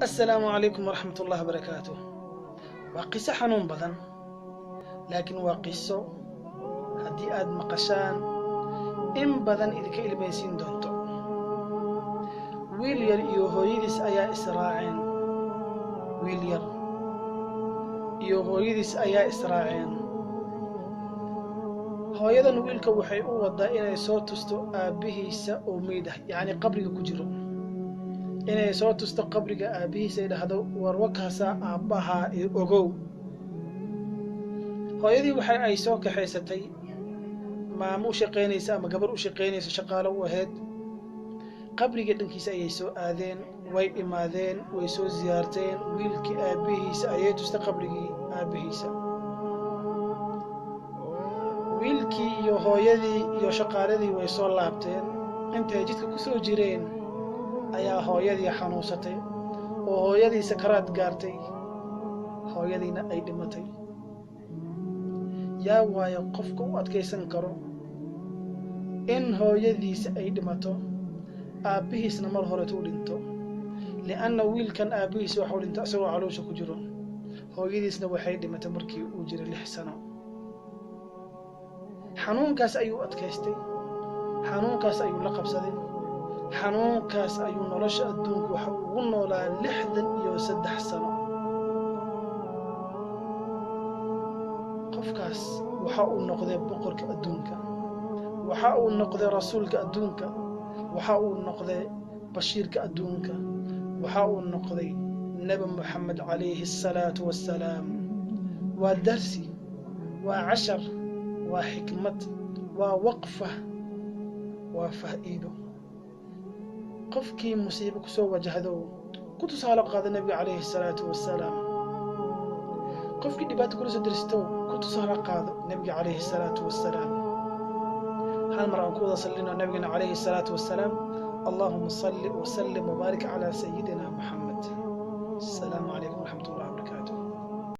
السلام عليكم ورحمة الله وبركاته. وقصة حنون بدن لكن وقصة هدي آد مقشان إن بدن إذا كإلي بيسين دونتو ويلير يوهويدس أيا إسراعين ويلير يوهويدس أيا إسراعين هويدن ويلك وحي ودا إنay soo tusto aabihiisa oo meedah yani qabriga ku jiro inay soo tusto qabriga aabihiisa ay dhahdo war wakaasa aabaha ee ogow hooyadii waxa ay soo kaxaysatay maamu shaqeynaysa ama gabar u shaqeynaysa shaqaale u ahayd qabriga dhankiisa ayay soo aadeen way imaadeen way soo ziyaarteen wiilkii aabihiisa ayay tusta qabrigii aabihiisa wiilkii iyo hooyadii iyo shaqaaladii way soo laabteen intay jidka ku soo jireen ayaa hooyadii xanuunsatay oo hooyadii sakaraad gaartay hooyadiina ay dhimatay yaa waayo qofka u adkaysan karo in hooyadiisa ay dhimato aabihiisna mar hore uu dhinto lianna wiilkan aabihiisa waxa uu dhintay asagoo caloosha ku jiro hooyadiisna waxay dhimatay markii uu jiray 6 sano xanuunkaas ayuu adkaystay xanuunkaas ayuu la qabsaday xanuunkaas ayuu nolosha adduunka waxa ugu noolaa 63 sano qofkaas waxa uu noqday boqorka adduunka waxa uu noqday rasuulka adduunka waxa uu noqday bashiirka adduunka waxa uu noqday nabi muhammad alayhi salatu wassalaam waa darsi waa cashar وحكمة ووقفة وفائدة قفكي مصيبك سوى وجهدو كنت سالق هذا النبي عليه الصلاة والسلام قفكي دبات كل سدرستو كنت سالق هذا النبي عليه الصلاة والسلام هالمرة نقول صلينا النبي عليه الصلاة والسلام اللهم صل وسلم وبارك على سيدنا محمد. السلام عليكم ورحمة الله وبركاته.